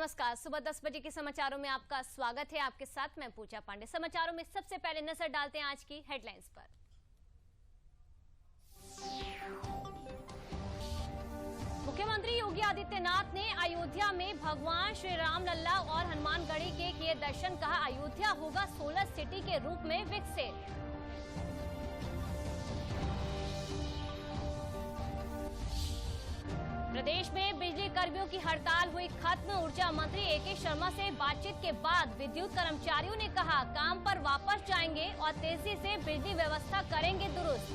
नमस्कार। सुबह 10 बजे के समाचारों में आपका स्वागत है। आपके साथ मैं पूजा पांडे। समाचारों में सबसे पहले नजर डालते हैं आज की हेडलाइंस पर। मुख्यमंत्री योगी आदित्यनाथ ने अयोध्या में भगवान श्री राम लल्ला और हनुमानगढ़ी के किए दर्शन। कहा, अयोध्या होगा सोलर सिटी के रूप में विकसित। प्रदेश में बिजली कर्मियों की हड़ताल हुई खत्म। ऊर्जा मंत्री ए.के. शर्मा से बातचीत के बाद विद्युत कर्मचारियों ने कहा, काम पर वापस जाएंगे और तेजी से बिजली व्यवस्था करेंगे दुरुस्त।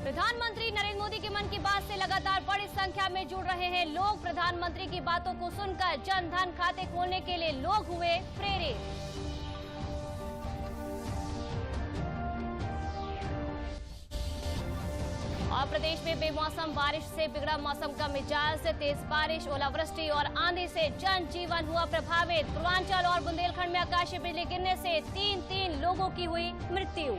प्रधानमंत्री नरेंद्र मोदी के मन की बात से लगातार बड़ी संख्या में जुड़ रहे हैं लोग। प्रधानमंत्री की बातों को सुनकर जन धन खाते खोलने के लिए लोग हुए प्रेरित। और प्रदेश में बेमौसम बारिश से बिगड़ा मौसम का मिजाज। तेज बारिश, ओलावृष्टि और आंधी से जनजीवन हुआ प्रभावित। पूर्वांचल और बुंदेलखंड में आकाशीय बिजली गिरने से तीन लोगों की हुई मृत्यु।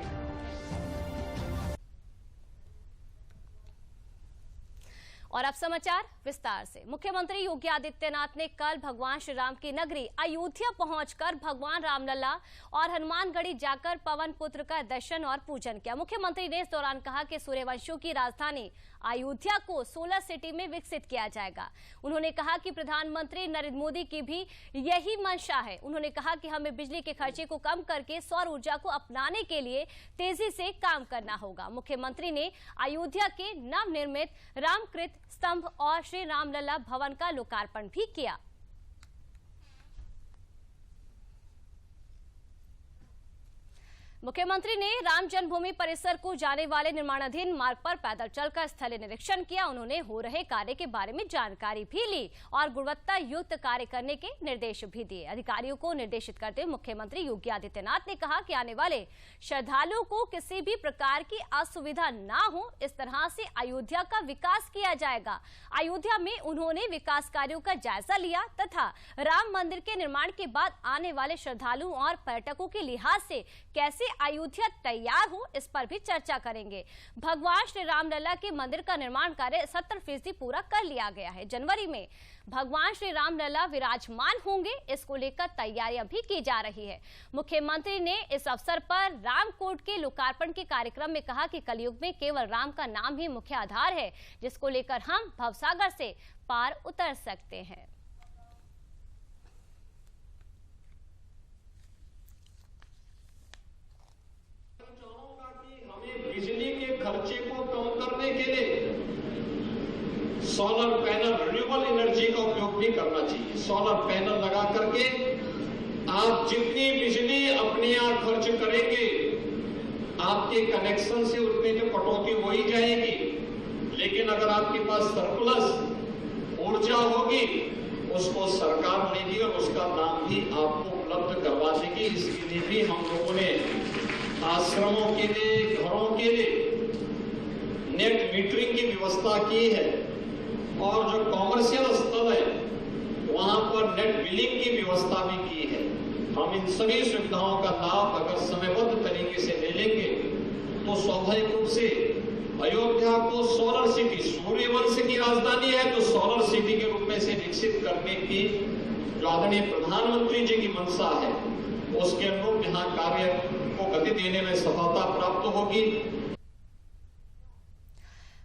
और अब समाचार विस्तार से। मुख्यमंत्री योगी आदित्यनाथ ने कल भगवान श्री राम की नगरी अयोध्या पहुंचकर भगवान रामलला और हनुमानगढ़ी जाकर पवन पुत्र का दर्शन और पूजन किया। मुख्यमंत्री ने इस दौरान कहा कि सूर्यवंशियों की राजधानी अयोध्या को सोलर सिटी में विकसित किया जाएगा। उन्होंने कहा कि प्रधानमंत्री नरेंद्र मोदी की भी यही मंशा है। उन्होंने कहा कि हमें बिजली के खर्चे को कम करके सौर ऊर्जा को अपनाने के लिए तेजी से काम करना होगा। मुख्यमंत्री ने अयोध्या के नवनिर्मित रामकृत स्तंभ और श्री रामलला भवन का लोकार्पण भी किया। मुख्यमंत्री ने राम जन्मभूमि परिसर को जाने वाले निर्माणाधीन मार्ग पर पैदल चलकर स्थलीय निरीक्षण किया। उन्होंने हो रहे कार्य के बारे में जानकारी भी ली और गुणवत्ता युक्त कार्य करने के निर्देश भी दिए। अधिकारियों को निर्देशित करते हुए मुख्यमंत्री योगी आदित्यनाथ ने कहा कि आने वाले श्रद्धालुओं को किसी भी प्रकार की असुविधा न हो, इस तरह से अयोध्या का विकास किया जाएगा। अयोध्या में उन्होंने विकास कार्यों का जायजा लिया तथा राम मंदिर के निर्माण के बाद आने वाले श्रद्धालुओं और पर्यटकों के लिहाज से कैसे अयोध्या तैयार हो, इस पर भी चर्चा करेंगे। भगवान श्री रामलला के मंदिर का निर्माण कार्य 70% पूरा कर लिया गया है। जनवरी में भगवान श्री रामलला विराजमान होंगे, इसको लेकर तैयारियां भी की जा रही है। मुख्यमंत्री ने इस अवसर पर रामकोट के लोकार्पण के कार्यक्रम में कहा कि कलयुग में केवल राम का नाम ही मुख्य आधार है, जिसको लेकर हम भवसागर से पार उतर सकते हैं। बिजली के खर्चे को कम करने के लिए सोलर पैनल, रिन्यूएबल एनर्जी का उपयोग भी करना चाहिए। सोलर पैनल लगा करके आप जितनी बिजली अपने यहां खर्च करेंगे, आपके कनेक्शन से उतनी जो कटौती हो ही जाएगी। लेकिन अगर आपके पास सरप्लस ऊर्जा होगी, उसको सरकार लेगी और उसका दाम भी आपको उपलब्ध करवा देगी। इसके लिए भी हम लोगों ने आश्रमों के लिए, घरों के लिए नेट मीटरिंग की व्यवस्था की है और जो कॉमर्शियल स्थल है वहां पर नेट बिलिंग की व्यवस्था भी की है। हम इन सभी सुविधाओं का लाभ अगर समयबद्ध तरीके से ले लेंगे तो स्वाभाविक रूप से अयोध्या को सोलर सिटी, सूर्यवंश की राजधानी है तो सोलर सिटी के रूप में से विकसित करने की जो आदरणीय प्रधानमंत्री जी की मंशा है, उसके अनुरूप यहाँ कार्य को गति देने में सफलता प्राप्त होगी।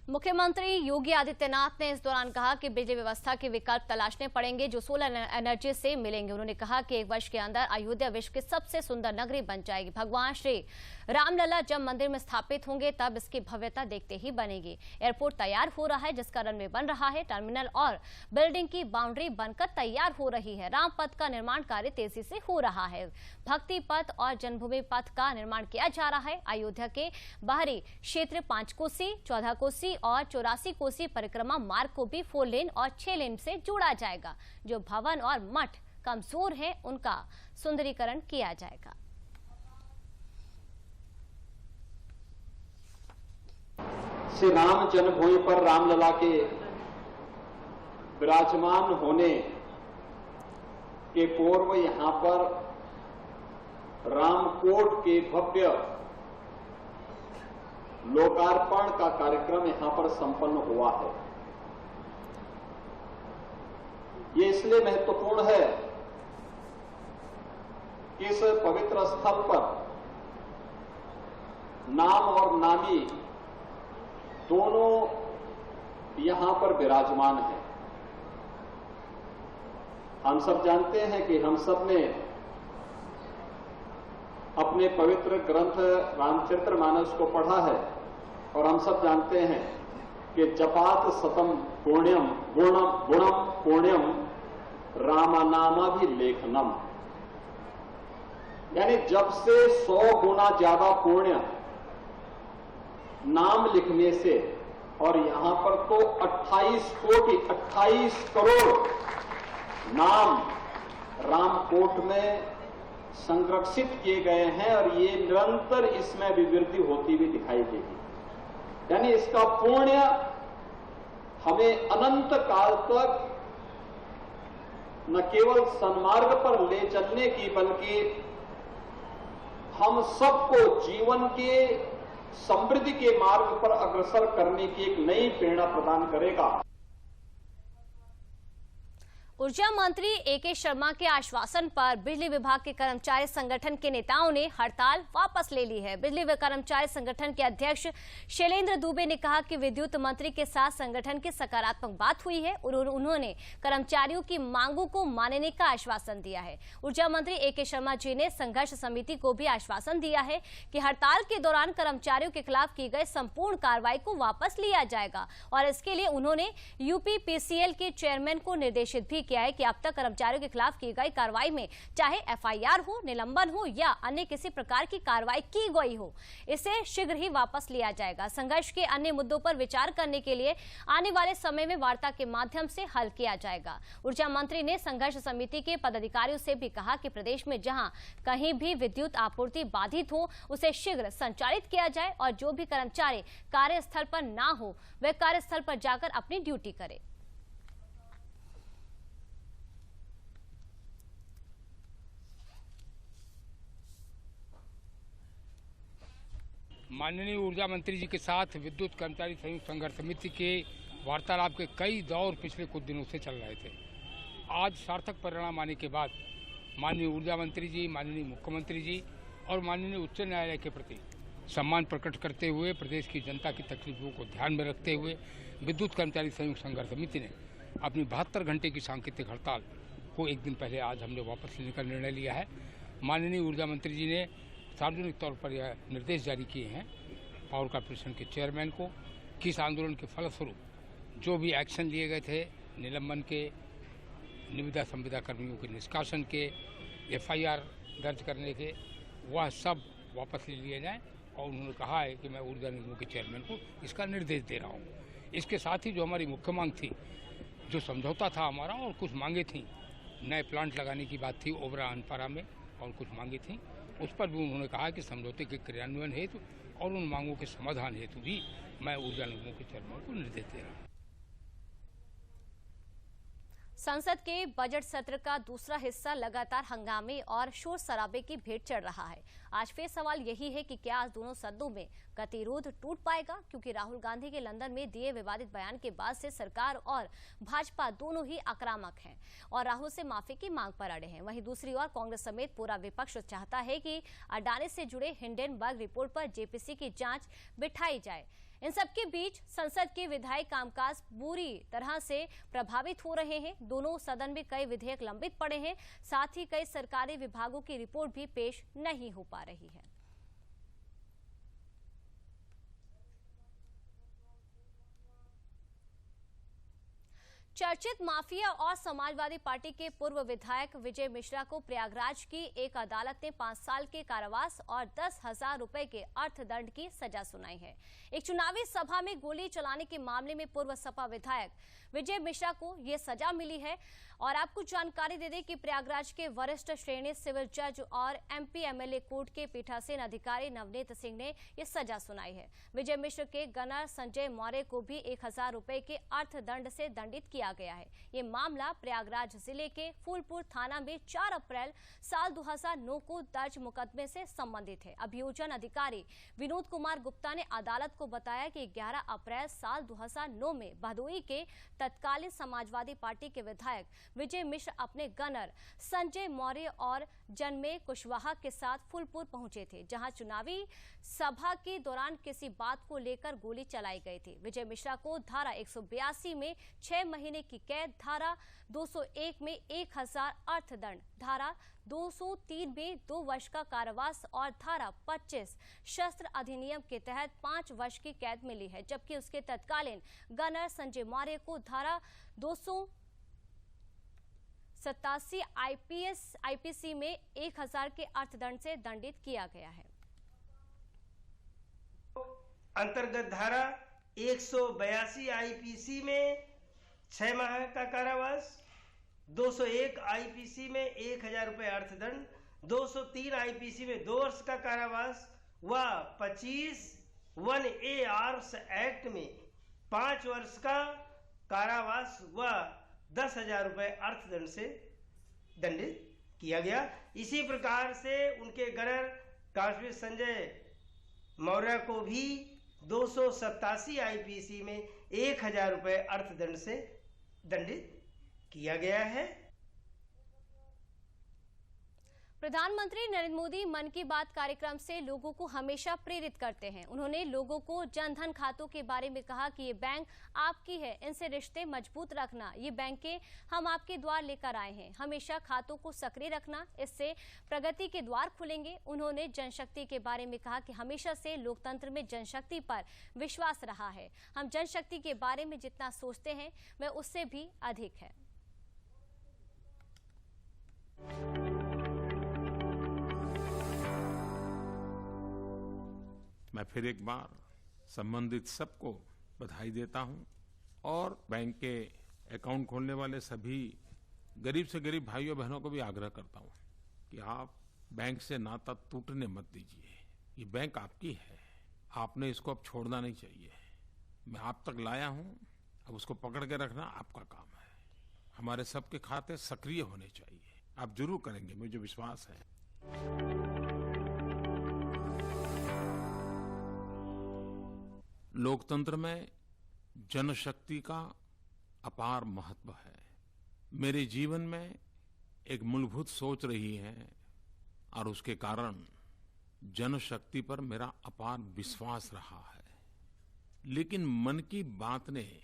मुख्यमंत्री योगी आदित्यनाथ ने इस दौरान कहा कि बिजली व्यवस्था के विकल्प तलाशने पड़ेंगे जो सोलर एनर्जी से मिलेंगे। उन्होंने कहा कि 1 वर्ष के अंदर अयोध्या विश्व की सबसे सुंदर नगरी बन जाएगी। भगवान श्री रामलला जब मंदिर में स्थापित होंगे तब इसकी भव्यता देखते ही बनेगी। एयरपोर्ट तैयार हो रहा है, जिसका रनवे बन रहा है। टर्मिनल और बिल्डिंग की बाउंड्री बनकर तैयार हो रही है। राम पथ का निर्माण कार्य तेजी से हो रहा है। भक्ति पथ और जन्मभूमि पथ का निर्माण किया जा रहा है। अयोध्या के बाहरी क्षेत्र 5 कोसी, 14 कोसी और 84 कोसी परिक्रमा मार्ग को भी 4 लेन और 6 लेन से जोड़ा जाएगा। जो भवन और मठ कमजोर हैं, उनका सुंदरीकरण किया जाएगा। श्री राम जन्मभूमि पर रामलला के विराजमान होने के पूर्व यहां पर रामकोट के भव्य लोकार्पण का कार्यक्रम यहां पर संपन्न हुआ है। ये इसलिए महत्वपूर्ण है कि इस पवित्र स्थल पर नाम और नामी दोनों यहां पर विराजमान है। हम सब जानते हैं कि हम सब ने अपने पवित्र ग्रंथ रामचरितमानस को पढ़ा है और हम सब जानते हैं कि जपात शतम पुण्यम गुणम पुण्यम रामनामाभिलेखनम, यानी जब से 100 गुना ज्यादा पुण्य नाम लिखने से, और यहां पर तो 28 कोटि 28 करोड़ नाम रामकोट में संरक्षित किए गए हैं और ये निरंतर इसमें अभिवृद्धि होती हुई दिखाई देगी। यानी इसका पुण्य हमें अनंत काल तक न केवल सन्मार्ग पर ले चलने की, बल्कि हम सबको जीवन के समृद्धि के मार्ग पर अग्रसर करने की एक नई प्रेरणा प्रदान करेगा। ऊर्जा मंत्री ए.के. शर्मा के आश्वासन पर बिजली विभाग के कर्मचारी संगठन के नेताओं ने हड़ताल वापस ले ली है। बिजली कर्मचारी संगठन के अध्यक्ष शैलेंद्र दुबे ने कहा कि विद्युत मंत्री के साथ संगठन की सकारात्मक बात हुई है और उन्होंने कर्मचारियों की मांगों को मानने का आश्वासन दिया है। ऊर्जा मंत्री ए.के. शर्मा जी ने संघर्ष समिति को भी आश्वासन दिया है कि हड़ताल के दौरान कर्मचारियों के खिलाफ की गई संपूर्ण कार्रवाई को वापस लिया जाएगा और इसके लिए उन्होंने यूपीपीसीएल के चेयरमैन को निर्देशित भी किया है कि अब तक कर्मचारियों के खिलाफ की गई कार्रवाई में चाहे एफआईआर हो, निलंबन हो या अन्य किसी प्रकार की कार्रवाई की गई हो, इसे शीघ्र ही वापस लिया जाएगा। संघर्ष के अन्य मुद्दों पर विचार करने के लिए आने वाले समय में वार्ता के माध्यम से हल किया जाएगा। ऊर्जा मंत्री ने संघर्ष समिति के पदाधिकारियों से भी कहा कि प्रदेश में जहां कहीं भी विद्युत आपूर्ति बाधित हो उसे शीघ्र संचालित किया जाए और जो भी कर्मचारी कार्यस्थल पर ना हो वे कार्यस्थल पर जाकर अपनी ड्यूटी करे। माननीय ऊर्जा मंत्री जी के साथ विद्युत कर्मचारी संयुक्त संघर्ष समिति के वार्तालाप के कई दौर पिछले कुछ दिनों से चल रहे थे। आज सार्थक परिणाम आने के बाद माननीय ऊर्जा मंत्री जी, माननीय मुख्यमंत्री जी और माननीय उच्च न्यायालय के प्रति सम्मान प्रकट करते हुए, प्रदेश की जनता की तकलीफों को ध्यान में रखते हुए विद्युत कर्मचारी संयुक्त संघर्ष समिति ने अपनी 72 घंटे की सांकेतिक हड़ताल को एक दिन पहले आज हमने वापस लेने का निर्णय लिया है। माननीय ऊर्जा मंत्री जी ने सार्वजनिक तौर पर यह निर्देश जारी किए हैं पावर कॉर्पोरेशन के चेयरमैन को कि इस आंदोलन के फलस्वरूप जो भी एक्शन लिए गए थे, निलंबन के, निविदा संविदा कर्मियों के निष्कासन के, एफआईआर दर्ज करने के, वह सब वापस ले लिए जाएं और उन्होंने कहा है कि मैं ऊर्जा निगमों के चेयरमैन को इसका निर्देश दे रहा हूँ। इसके साथ ही जो हमारी मुख्य मांग थी, जो समझौता था हमारा और कुछ मांगे थी, नए प्लांट लगाने की बात थी ओबरा अनपारा में और कुछ मांगे थी, उस पर भी उन्होंने कहा कि समझौते के क्रियान्वयन हेतु और उन मांगों के समाधान हेतु भी मैं ऊर्जा निगमों के चेयरमैन को निर्देश दे रहा हूँ। संसद के बजट सत्र का दूसरा हिस्सा लगातार हंगामे और शोर शराबे की भेंट चढ़ रहा है। आज फिर सवाल यही है कि क्या आज दोनों सदनों में गतिरोध टूट पाएगा, क्योंकि राहुल गांधी के लंदन में दिए विवादित बयान के बाद से सरकार और भाजपा दोनों ही आक्रामक हैं और राहुल से माफी की मांग पर अड़े हैं। वहीं दूसरी ओर कांग्रेस समेत पूरा विपक्ष चाहता है कि अडानी से जुड़े हिंडनबर्ग रिपोर्ट पर जेपीसी की जांच बिठाई जाए। इन सबके बीच संसद के विधायी कामकाज बुरी तरह से प्रभावित हो रहे हैं। दोनों सदन में कई विधेयक लंबित पड़े हैं, साथ ही कई सरकारी विभागों की रिपोर्ट भी पेश नहीं हो पा रही है। चर्चित माफिया और समाजवादी पार्टी के पूर्व विधायक विजय मिश्रा को प्रयागराज की एक अदालत ने 5 साल के कारावास और 10,000 रुपए के अर्थदंड की सजा सुनाई है। एक चुनावी सभा में गोली चलाने के मामले में पूर्व सपा विधायक विजय मिश्रा को यह सजा मिली है। और आपको जानकारी दे दें कि प्रयागराज के वरिष्ठ श्रेणी सिविल जज और एमपी एमएलए कोर्ट के पीठासीन अधिकारी नवनीत सिंह ने यह सजा सुनाई है। विजय मिश्र के गनर संजय मौर्य को भी 1,000 रुपए के अर्थदंड से दंडित किया गया है। ये मामला प्रयागराज जिले के फूलपुर थाना में 4 अप्रैल साल 2009 को दर्ज मुकदमे से संबंधित है। अभियोजन अधिकारी विनोद कुमार गुप्ता ने अदालत को बताया कि 11 अप्रैल साल 2009 में भदोई के तत्कालीन समाजवादी पार्टी के विधायक विजय मिश्र अपने गनर संजय मौर्य और जन्मेय कुशवाहा के साथ फूलपुर पहुंचे थे, जहां चुनावी सभा के दौरान किसी बात को लेकर गोली चलाई गई थी। विजय मिश्रा को धारा 182 में 6 महीने की कैद, धारा 201 में 1000 अर्थदंड, धारा 203 में 2 वर्ष का कारावास और धारा 25 शस्त्र अधिनियम के तहत 5 वर्ष की कैद मिली है, जबकि उसके तत्कालीन गनर संजय मौर्य को धारा 287 आईपीसी में 1000 के अर्थदंड से दंडित किया गया है। अंतर्गत धारा 182 आईपीसी में 6 माह का कारावास, 201 आईपीसी में 1000 रुपए अर्थदंड, 203 आईपीसी में 2 वर्ष का कारावास व 25 1A आर्म्स एक्ट में 5 वर्ष का कारावास व 10,000 रुपए अर्थदंड से दंडित किया गया। इसी प्रकार से उनके गनर कांस्टेबल संजय मौर्य को भी 287 आईपीसी में 1000 रुपए अर्थदंड से दंडित किया गया है। प्रधानमंत्री नरेंद्र मोदी मन की बात कार्यक्रम से लोगों को हमेशा प्रेरित करते हैं। उन्होंने लोगों को जनधन खातों के बारे में कहा कि ये बैंक आपकी है, इनसे रिश्ते मजबूत रखना, ये बैंकें हम आपके द्वार लेकर आए हैं, हमेशा खातों को सक्रिय रखना, इससे प्रगति के द्वार खुलेंगे। उन्होंने जनशक्ति के बारे में कहा कि हमेशा से लोकतंत्र में जनशक्ति पर विश्वास रहा है, हम जनशक्ति के बारे में जितना सोचते हैं वह उससे भी अधिक है। मैं फिर एक बार संबंधित सबको बधाई देता हूं और बैंक के अकाउंट खोलने वाले सभी गरीब से गरीब भाइयों बहनों को भी आग्रह करता हूं कि आप बैंक से नाता टूटने मत दीजिए। ये बैंक आपकी है, आपने इसको अब छोड़ना नहीं चाहिए। मैं आप तक लाया हूं, अब उसको पकड़ के रखना आपका काम है। हमारे सबके खाते सक्रिय होने चाहिए। आप जरूर करेंगे, मुझे विश्वास है। लोकतंत्र में जनशक्ति का अपार महत्व है। मेरे जीवन में एक मूलभूत सोच रही है और उसके कारण जनशक्ति पर मेरा अपार विश्वास रहा है। लेकिन मन की बात ने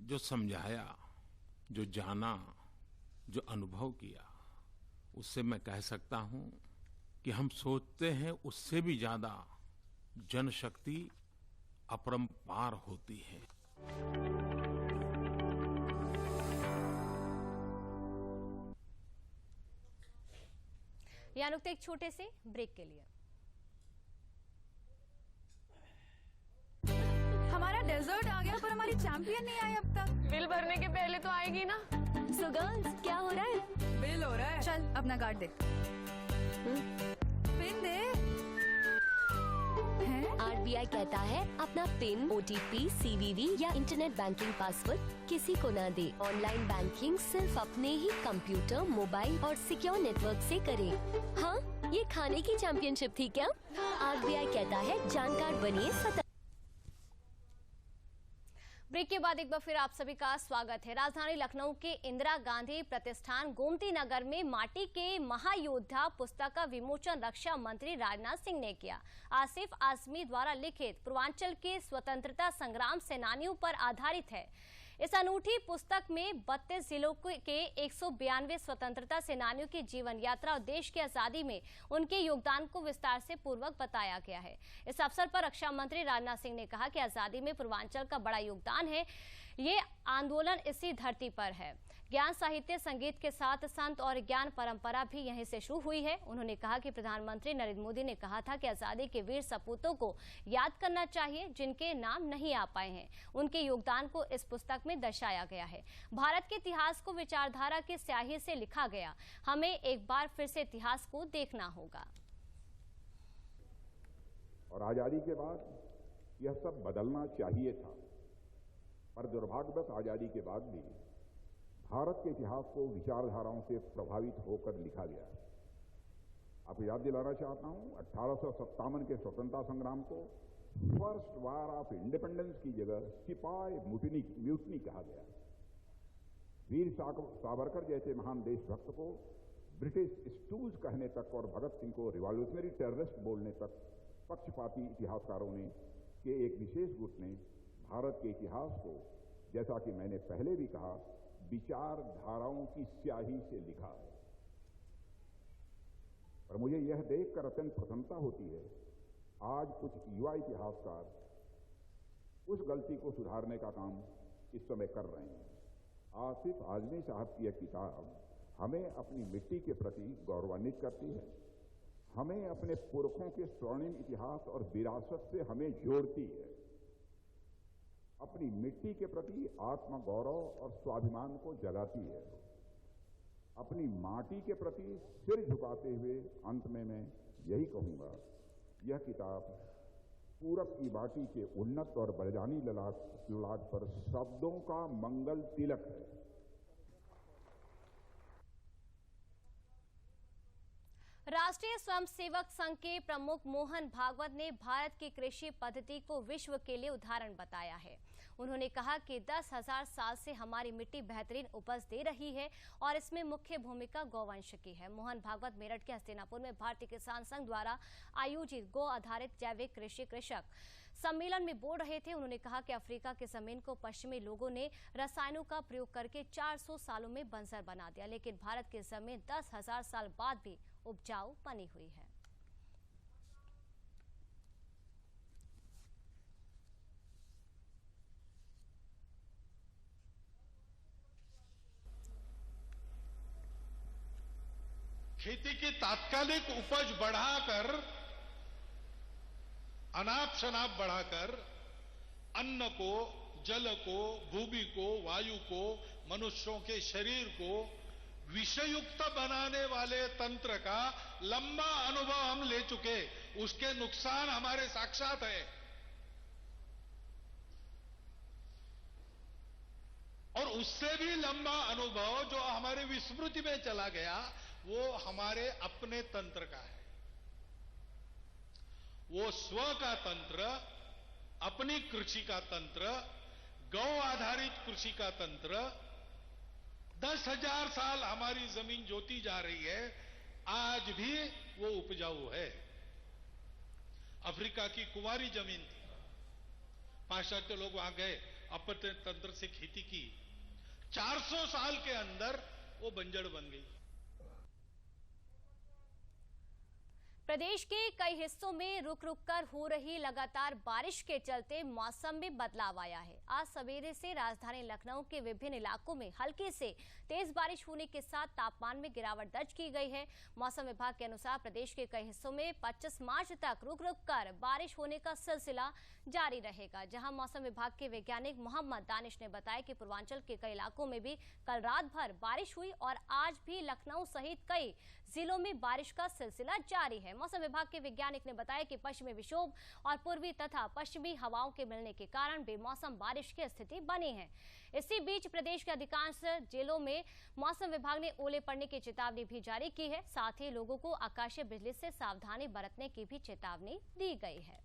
जो समझाया, जो जाना, जो अनुभव किया, उससे मैं कह सकता हूं कि हम सोचते हैं उससे भी ज्यादा जनशक्ति अपरंपार होती है। यहाँ रुकते एक छोटे से ब्रेक के लिए। हमारा डेजर्ट आ गया पर हमारी चैंपियन नहीं आई अब तक। बिल भरने के पहले तो आएगी ना। सो गर्ल्स, क्या हो रहा है? बिल हो रहा है। चल अपना कार्ड दे। पिन दे। आरबीआई कहता है अपना पिन, ओटीपी, सीवीवी या इंटरनेट बैंकिंग पासवर्ड किसी को न दे। ऑनलाइन बैंकिंग सिर्फ अपने ही कंप्यूटर, मोबाइल और सिक्योर नेटवर्क से करें। हाँ, ये खाने की चैंपियनशिप थी क्या? आरबीआई कहता है जानकार बनिए सतर्क। ब्रेक के बाद एक बार फिर आप सभी का स्वागत है। राजधानी लखनऊ के इंदिरा गांधी प्रतिष्ठान गोमती नगर में माटी के महायोद्धा पुस्तक का विमोचन रक्षा मंत्री राजनाथ सिंह ने किया। आसिफ आजमी द्वारा लिखित पूर्वांचल के स्वतंत्रता संग्राम सेनानियों पर आधारित है। इस अनूठी पुस्तक में 32 जिलों के 192 स्वतंत्रता सेनानियों की जीवन यात्रा और देश की आजादी में उनके योगदान को विस्तार से पूर्वक बताया गया है। इस अवसर पर रक्षा मंत्री राजनाथ सिंह ने कहा कि आजादी में पूर्वांचल का बड़ा योगदान है। ये आंदोलन इसी धरती पर है। ज्ञान, साहित्य, संगीत के साथ संत और ज्ञान परंपरा भी यहीं से शुरू हुई है। उन्होंने कहा कि प्रधानमंत्री नरेंद्र मोदी ने कहा था कि आजादी के वीर सपूतों को याद करना चाहिए जिनके नाम नहीं आ पाए हैं। उनके योगदान को इस पुस्तक में दर्शाया गया है। भारत के इतिहास को विचारधारा की स्याही से लिखा गया। हमें एक बार फिर से इतिहास को देखना होगा। और आजादी के बाद यह सब बदलना चाहिए था, पर दुर्भाग्यवश आजादी के बाद भी भारत के इतिहास को विचारधाराओं से प्रभावित होकर लिखा गया। आपको याद दिलाना चाहता हूं, 1857 के स्वतंत्रता संग्राम को फर्स्ट वार ऑफ इंडिपेंडेंस की जगह सिपाही म्यूटनी कहा गया। वीर सावरकर जैसे महान देशभक्त को ब्रिटिश स्टूज कहने तक और भगत सिंह को रिवॉल्यूशनरी टेररिस्ट बोलने तक पक्षपाती इतिहासकारों ने के एक विशेष गुट ने भारत के इतिहास को, जैसा कि मैंने पहले भी कहा, विचारधाराओं की स्याही से लिखा है। और मुझे यह देखकर अत्यंत प्रसन्नता होती है आज कुछ युवा इतिहासकार उस गलती को सुधारने का काम इस समय कर रहे हैं। आसिफ आजमी साहब की यह किताब हमें अपनी मिट्टी के प्रति गौरवान्वित करती है, हमें अपने पुरखों के स्वर्णिम इतिहास और विरासत से हमें जोड़ती है, अपनी मिट्टी के प्रति आत्मगौरव और स्वाभिमान को जगाती है। अपनी माटी के प्रति सिर झुकाते हुए अंत में मैं यही कहूंगा, यह किताब पूरब की माटी के उन्नत और बलिदानी ललाट पर शब्दों का मंगल तिलक है। राष्ट्रीय स्वयंसेवक संघ के प्रमुख मोहन भागवत ने भारत की कृषि पद्धति को विश्व के लिए उदाहरण बताया है। उन्होंने कहा कि 10,000 साल से हमारी मिट्टी बेहतरीन उपज दे रही है और इसमें मुख्य भूमिका गौवंश की है। मोहन भागवत मेरठ के हस्तिनापुर में भारतीय किसान संघ द्वारा आयोजित गौ आधारित जैविक कृषि कृषक सम्मेलन में बोल रहे थे। उन्होंने कहा कि अफ्रीका के जमीन को पश्चिमी लोगों ने रसायनों का प्रयोग करके 400 सालों में बंजर बना दिया, लेकिन भारत की जमीन 10,000 साल बाद भी उपजाऊ बनी हुई है। खेती की तात्कालिक उपज बढ़ाकर, अनाप शनाप बढ़ाकर अन्न को, जल को, भूमि को, वायु को, मनुष्यों के शरीर को विषयुक्त बनाने वाले तंत्र का लंबा अनुभव हम ले चुके। उसके नुकसान हमारे साक्षात है और उससे भी लंबा अनुभव जो हमारे विस्मृति में चला गया वो हमारे अपने तंत्र का है। वो स्व का तंत्र, अपनी कृषि का तंत्र, गौ आधारित कृषि का तंत्र। 10,000 साल हमारी जमीन जोती जा रही है, आज भी वो उपजाऊ है। अफ्रीका की कुंवारी जमीन थी, पाश्चात्य लोग वहां गए, अपने तंत्र से खेती की, 400 साल के अंदर वो बंजर बन गई। प्रदेश के कई हिस्सों में रुक रुक कर हो रही लगातार बारिश के चलते मौसम में बदलाव आया है। आज सवेरे से राजधानी लखनऊ के विभिन्न इलाकों में हल्की से तेज बारिश होने के साथ तापमान में गिरावट दर्ज की गई है। मौसम विभाग के अनुसार प्रदेश के कई हिस्सों में 25 मार्च तक रुक रुक कर बारिश होने का सिलसिला जारी रहेगा। जहां मौसम विभाग के वैज्ञानिक मोहम्मद दानिश ने बताया कि पूर्वांचल के कई इलाकों में भी कल रात भर बारिश हुई और आज भी लखनऊ सहित कई जिलों में बारिश का सिलसिला जारी है। मौसम विभाग के वैज्ञानिक ने बताया कि पश्चिमी विक्षोभ और पूर्वी तथा पश्चिमी हवाओं के मिलने के कारण बेमौसम बारिश की स्थिति बनी है। इसी बीच प्रदेश के अधिकांश जिलों में मौसम विभाग ने ओले पड़ने की चेतावनी भी जारी की है। साथ ही लोगों को आकाशीय बिजली से सावधानी बरतने की भी चेतावनी दी गई है।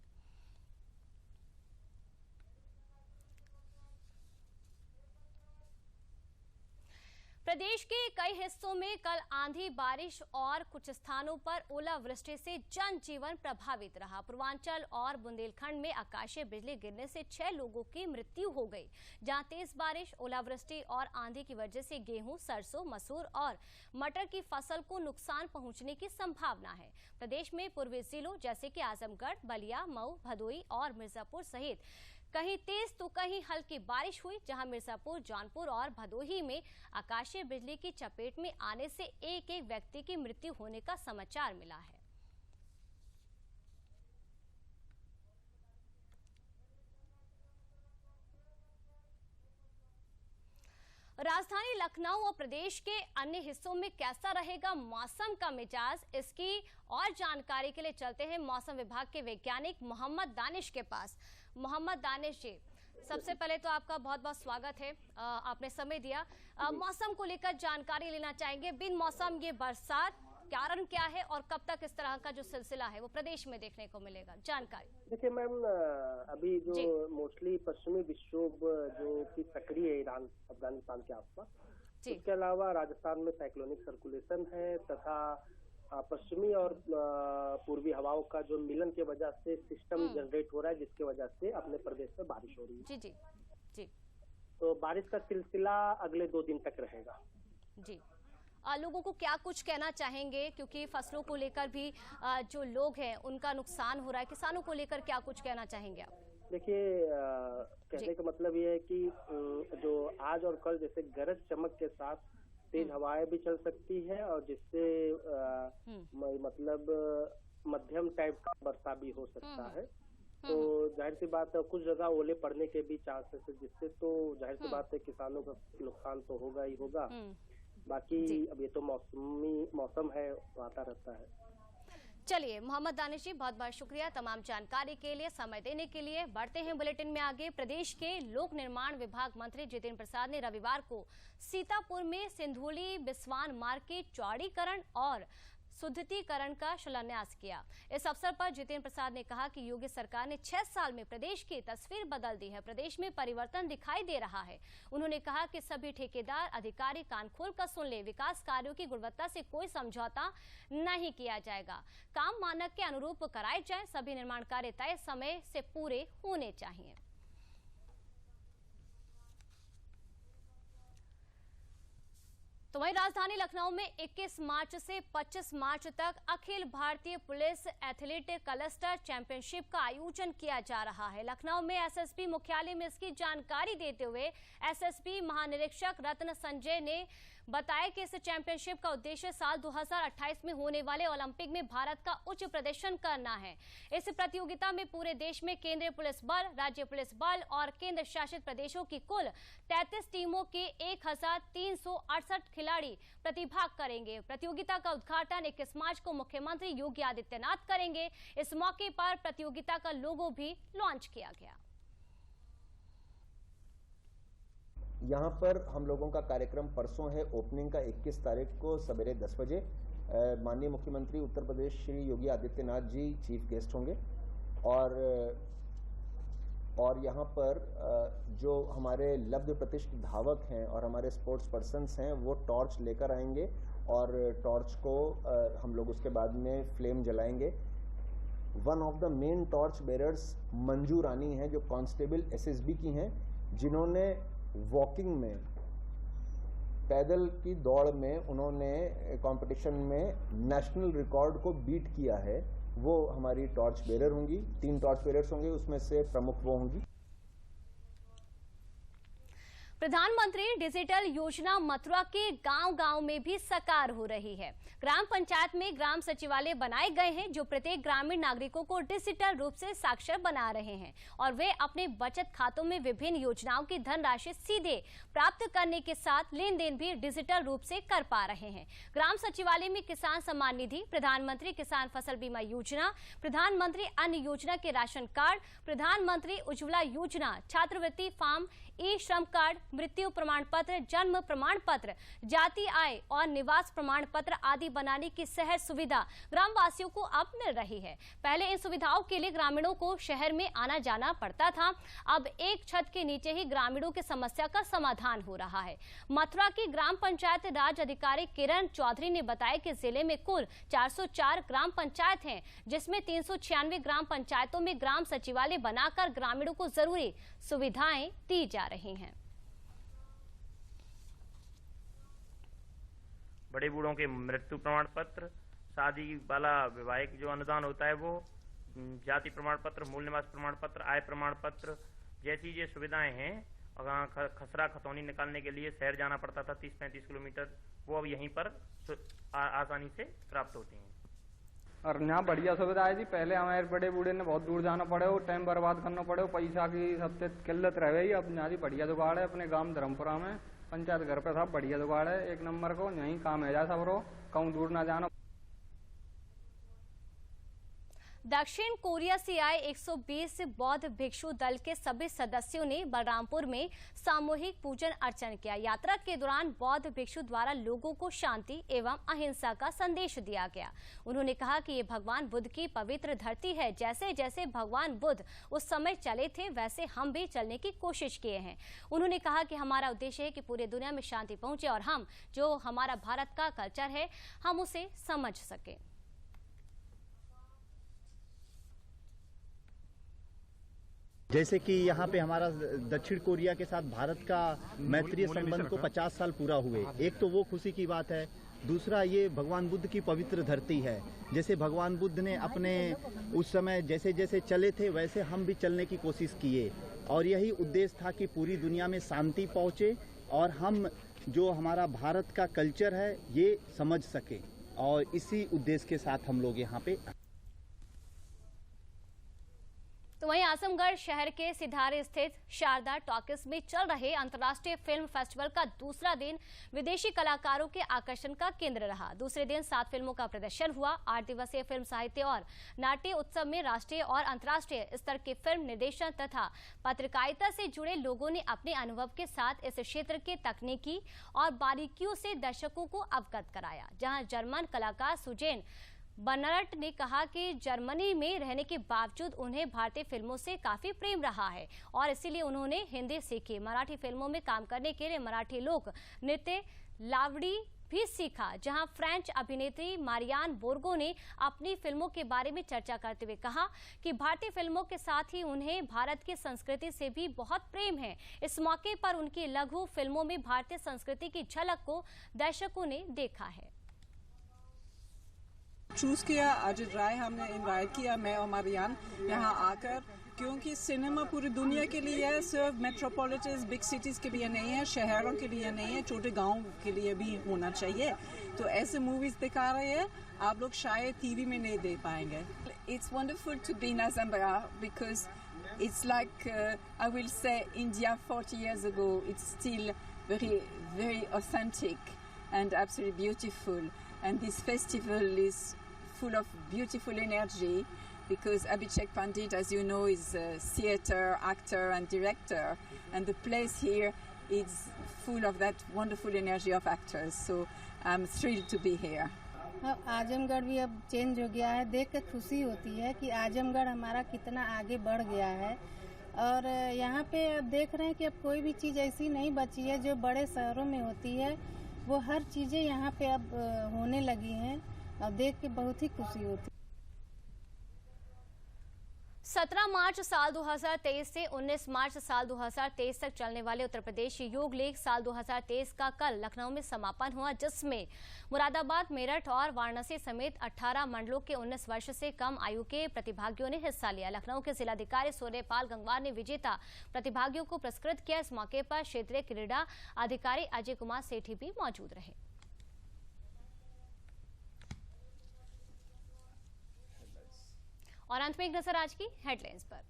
प्रदेश के कई हिस्सों में कल आंधी, बारिश और कुछ स्थानों पर ओलावृष्टि से जनजीवन प्रभावित रहा। पूर्वांचल और बुंदेलखंड में आकाशीय बिजली गिरने से 6 लोगों की मृत्यु हो गई, जहां तेज बारिश, ओलावृष्टि और आंधी की वजह से गेहूं, सरसों, मसूर और मटर की फसल को नुकसान पहुंचने की संभावना है। प्रदेश में पूर्वी जिलों जैसे कि आजमगढ़, बलिया, मऊ, भदोही और मिर्जापुर सहित कहीं तेज तो कहीं हल्की बारिश हुई, जहां मिर्जापुर, जौनपुर और भदोही में आकाशीय बिजली की चपेट में आने से एक व्यक्ति की मृत्यु होने का समाचार मिला है। राजधानी लखनऊ और प्रदेश के अन्य हिस्सों में कैसा रहेगा मौसम का मिजाज, इसकी और जानकारी के लिए चलते हैं मौसम विभाग के वैज्ञानिक मोहम्मद दानिश के पास। मोहम्मद दानिश जी, सबसे पहले तो आपका बहुत बहुत स्वागत है, आपने समय दिया। मौसम को लेकर जानकारी लेना चाहेंगे। बिन मौसम ये बरसात कारण क्या है और कब तक इस तरह का जो सिलसिला है वो प्रदेश में देखने को मिलेगा, जानकारी। देखिए मैम, अभी जो मोस्टली पश्चिमी विक्षोभ जो कि सक्रिय है ईरान अफगानिस्तान के आसपास, उसके अलावा राजस्थान में साइक्लोनिक सर्कुलेशन है तथा पश्चिमी और पूर्वी हवाओं का जो मिलन के वजह से सिस्टम जनरेट हो रहा है, जिसके वजह से अपने प्रदेश में बारिश हो रही है। जी जी जी। तो बारिश का सिलसिला अगले 2 दिन तक रहेगा। जी, लोगों को क्या कुछ कहना चाहेंगे, क्योंकि फसलों को लेकर भी जो लोग हैं उनका नुकसान हो रहा है, किसानों को लेकर क्या कुछ कहना चाहेंगे आप? देखिए, कहने का मतलब ये है कि जो आज और कल जैसे गरज चमक के साथ तेज हवाएं भी चल सकती है और जिससे मतलब मध्यम टाइप का वर्षा भी हो सकता है। तो जाहिर सी बात है कुछ जगह ओले पड़ने के भी चांसेस है, जिससे तो जाहिर सी बात है किसानों का नुकसान तो होगा ही होगा। बाकी अब ये तो मौसम है, आता रहता है। चलिए मोहम्मद दानिश जी, बहुत बहुत शुक्रिया तमाम जानकारी के लिए, समय देने के लिए। बढ़ते हैं बुलेटिन में आगे। प्रदेश के लोक निर्माण विभाग मंत्री जितेंद्र प्रसाद ने रविवार को सीतापुर में सिंधुली बिस्वान मार्ग के चौड़ीकरण और सुदृढ़ीकरण का शिलान्यास किया। इस अवसर पर जितेंद्र प्रसाद ने कहा कि योगी सरकार ने 6 साल में प्रदेश की तस्वीर बदल दी है, प्रदेश में परिवर्तन दिखाई दे रहा है। उन्होंने कहा कि सभी ठेकेदार अधिकारी कान खोल कर सुन ले, विकास कार्यों की गुणवत्ता से कोई समझौता नहीं किया जाएगा, काम मानक के अनुरूप कराए जाए, सभी निर्माण कार्य तय समय से पूरे होने चाहिए। तो वहीं राजधानी लखनऊ में 21 मार्च से 25 मार्च तक Akhil Bharatiya police athlete cluster championship का आयोजन किया जा रहा है। लखनऊ में एसएसपी मुख्यालय में इसकी जानकारी देते हुए एसएसपी महानिरीक्षक रत्न संजय ने बताया कि इस चैंपियनशिप का उद्देश्य साल 2028 में होने वाले ओलंपिक में भारत का उच्च प्रदर्शन करना है। इस प्रतियोगिता में पूरे देश में केंद्रीय पुलिस बल, राज्य पुलिस बल और केंद्र शासित प्रदेशों की कुल 33 टीमों के 1368 खिलाड़ी प्रतिभाग करेंगे। प्रतियोगिता का उद्घाटन 21 मार्च को मुख्यमंत्री योगी आदित्यनाथ करेंगे। इस मौके पर प्रतियोगिता का लोगो भी लॉन्च किया गया। यहाँ पर हम लोगों का कार्यक्रम परसों है, ओपनिंग का 21 तारीख को सवेरे 10 बजे। माननीय मुख्यमंत्री उत्तर प्रदेश श्री योगी आदित्यनाथ जी चीफ गेस्ट होंगे और यहाँ पर जो हमारे लब्ध प्रतिष्ठित धावक हैं और हमारे स्पोर्ट्स पर्सन्स हैं वो टॉर्च लेकर आएंगे और टॉर्च को हम लोग उसके बाद में फ्लेम जलाएंगे। One of the main torch bearers Manju Rani हैं जो कांस्टेबल एसएसबी की हैं, जिन्होंने वॉकिंग में, पैदल की दौड़ में उन्होंने कंपटीशन में नेशनल रिकॉर्ड को बीट किया है। वो हमारी टॉर्च बेरर होंगी। 3 टॉर्च बेरर्स होंगे, उसमें से प्रमुख वो होंगी। प्रधानमंत्री डिजिटल योजना मथुरा के गांव-गांव में भी साकार हो रही है। ग्राम पंचायत में ग्राम सचिवालय बनाए गए हैं जो प्रत्येक ग्रामीण नागरिकों को डिजिटल रूप से साक्षर बना रहे हैं और वे अपने बचत खातों में विभिन्न योजनाओं की धनराशि सीधे प्राप्त करने के साथ लेन देन भी डिजिटल रूप से कर पा रहे हैं। ग्राम सचिवालय में किसान सम्मान निधि, प्रधानमंत्री किसान फसल बीमा योजना, प्रधानमंत्री अन्न योजना के राशन कार्ड, प्रधानमंत्री उज्ज्वला योजना, छात्रवृत्ति फार्म, ई श्रम कार्ड, मृत्यु प्रमाण पत्र, जन्म प्रमाण पत्र, जाति आय और निवास प्रमाण पत्र आदि बनाने की सहज सुविधा ग्राम वासियों को अब मिल रही है। पहले इन सुविधाओं के लिए ग्रामीणों को शहर में आना जाना पड़ता था, अब एक छत के नीचे ही ग्रामीणों की समस्या का समाधान हो रहा है। मथुरा की ग्राम पंचायत राज अधिकारी किरण चौधरी ने बताया कि जिले में कुल 404 ग्राम पंचायत हैं, जिसमें 396 ग्राम पंचायतों में ग्राम सचिवालय बनाकर ग्रामीणों को जरूरी सुविधाएं दी जा रही हैं। बड़े बूढ़ों के मृत्यु प्रमाण पत्र, शादी वाला वैवाहिक जो अनुदान होता है वो, जाति प्रमाण पत्र, मूल निवास प्रमाण पत्र, आय प्रमाण पत्र जैसी ये सुविधाएं हैं। और खसरा खतौनी निकालने के लिए शहर जाना पड़ता था 30-35 किलोमीटर, वो अब यहीं पर आसानी से प्राप्त होती हैं। और यहाँ बढ़िया सुविधा है जी। पहले हमारे बड़े बूढ़े ने बहुत दूर जाना पड़े, टाइम बर्बाद करना पड़े, पैसा की सबसे किल्लत रह गई। अब यहाँ बढ़िया जुगाड़ है, अपने गांव धर्मपुरा में पंचायत घर पे सब बढ़िया जुगाड़ है, एक नंबर को यही काम है जा सब रो, कहूँ दूर ना जाना। दक्षिण कोरिया से आए 120 बौद्ध भिक्षु दल के सभी सदस्यों ने बलरामपुर में सामूहिक पूजन अर्चन किया। यात्रा के दौरान बौद्ध भिक्षु द्वारा लोगों को शांति एवं अहिंसा का संदेश दिया गया। उन्होंने कहा कि ये भगवान बुद्ध की पवित्र धरती है। जैसे जैसे भगवान बुद्ध उस समय चले थे वैसे हम भी चलने की कोशिश किए हैं। उन्होंने कहा कि हमारा उद्देश्य है कि पूरे दुनिया में शांति पहुंचे और हम जो हमारा भारत का कल्चर है हम उसे समझ सकें। जैसे कि यहाँ पे हमारा दक्षिण कोरिया के साथ भारत का मैत्रीय संबंध को 50 साल पूरा हुए, एक तो वो खुशी की बात है। दूसरा ये भगवान बुद्ध की पवित्र धरती है। जैसे भगवान बुद्ध ने अपने उस समय जैसे जैसे चले थे वैसे हम भी चलने की कोशिश किए और यही उद्देश्य था कि पूरी दुनिया में शांति पहुँचे और हम जो हमारा भारत का कल्चर है ये समझ सके और इसी उद्देश्य के साथ हम लोग यहाँ पे। तो वहीं आजमगढ़ शहर के सिधारे स्थित शारदा टॉकीज में चल रहे अंतर्राष्ट्रीय फिल्म फेस्टिवल का दूसरा दिन विदेशी कलाकारों के आकर्षण का केंद्र रहा। दूसरे दिन 7 फिल्मों का प्रदर्शन हुआ। 8 दिवसीय फिल्म साहित्य और नाट्य उत्सव में राष्ट्रीय और अंतर्राष्ट्रीय स्तर के फिल्म निर्देशन तथा पत्रकारिता से जुड़े लोगों ने अपने अनुभव के साथ इस क्षेत्र के तकनीकी और बारीकियों से दर्शकों को अवगत कराया। जहाँ जर्मन कलाकार सुजेन बर्नर्ट ने कहा कि जर्मनी में रहने के बावजूद उन्हें भारतीय फिल्मों से काफी प्रेम रहा है और इसीलिए उन्होंने हिंदी सीखी। मराठी फिल्मों में काम करने के लिए मराठी लोक नृत्य लावड़ी भी सीखा। जहां फ्रेंच अभिनेत्री मारियान बोर्गो ने अपनी फिल्मों के बारे में चर्चा करते हुए कहा कि भारतीय फिल्मों के साथ ही उन्हें भारत की संस्कृति से भी बहुत प्रेम है। इस मौके पर उनकी लघु फिल्मों में भारतीय संस्कृति की झलक को दर्शकों ने देखा है। चूज किया अजित राय हमने इनवाइट किया, मैं और मारियान यहाँ आकर, क्योंकि सिनेमा पूरी दुनिया के लिए है, सिर्फ मेट्रोपॉलिटन बिग सिटीज के लिए नहीं है, शहरों के लिए नहीं है, छोटे गांव के लिए भी होना चाहिए। तो ऐसे मूवीज दिखा रहे हैं आप लोग शायद टीवी में नहीं देख पाएंगे। It's wonderful to be in Azamgढ़ because it's like I will say India 40 years ago. It's still very, very authentic and absolutely beautiful. And this festival is full of beautiful energy because Abhishek Pandit, as you know, is a theater, actor and director. And the place here is full of that wonderful energy of actors. So I'm thrilled to be here. अब आजमगढ़ भी अब change हो गया है। देख कर खुशी होती है कि आजमगढ़ हमारा कितना आगे बढ़ गया है। और यहाँ पे अब देख रहे हैं कि अब कोई भी चीज़ ऐसी नहीं बची है जो बड़े शहरों में होती है, वो हर चीज़ें यहाँ पे अब होने लगी हैं और देख के बहुत ही खुशी होती है। 17 मार्च साल 2023 से 19 मार्च साल 2023 तक चलने वाले उत्तर प्रदेश योग लीग साल 2023 का कल लखनऊ में समापन हुआ, जिसमें मुरादाबाद, मेरठ और वाराणसी समेत 18 मंडलों के 19 वर्ष से कम आयु के प्रतिभागियों ने हिस्सा लिया। लखनऊ के जिलाधिकारी सूर्यपाल गंगवार ने विजेता प्रतिभागियों को पुरस्कृत किया। इस मौके पर क्षेत्रीय क्रीड़ा अधिकारी अजय कुमार सेठी भी मौजूद रहे। और अंत में एक नजर आज की हेडलाइंस पर।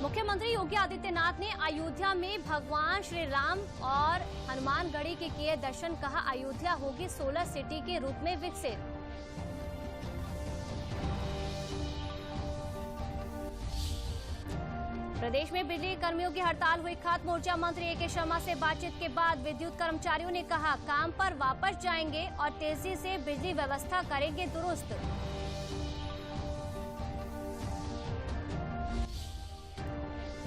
मुख्यमंत्री योगी आदित्यनाथ ने अयोध्या में भगवान श्री राम और हनुमानगढ़ी के किए दर्शन। कहा, अयोध्या होगी 16 सिटी के रूप में विकसित। प्रदेश में बिजली कर्मियों की हड़ताल हुई खत्म। ऊर्जा मंत्री ए.के. शर्मा से बातचीत के बाद विद्युत कर्मचारियों ने कहा, काम पर वापस जाएंगे और तेजी से बिजली व्यवस्था करेंगे दुरुस्त।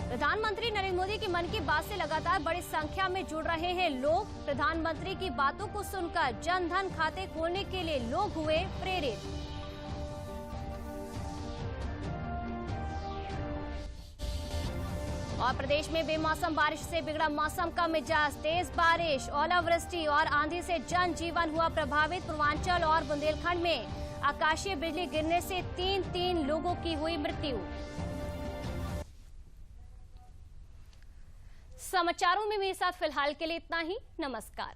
प्रधानमंत्री नरेंद्र मोदी की मन की बात से लगातार बड़ी संख्या में जुड़ रहे हैं लोग। प्रधानमंत्री की बातों को सुनकर जन धन खाते खोलने के लिए लोग हुए प्रेरित। और प्रदेश में बेमौसम बारिश से बिगड़ा मौसम का मिजाज। तेज बारिश, ओलावृष्टि और आंधी से जनजीवन हुआ प्रभावित। पूर्वांचल और बुंदेलखंड में आकाशीय बिजली गिरने से 3 लोगों की हुई मृत्यु। समाचारों में मेरे साथ फिलहाल के लिए इतना ही। नमस्कार।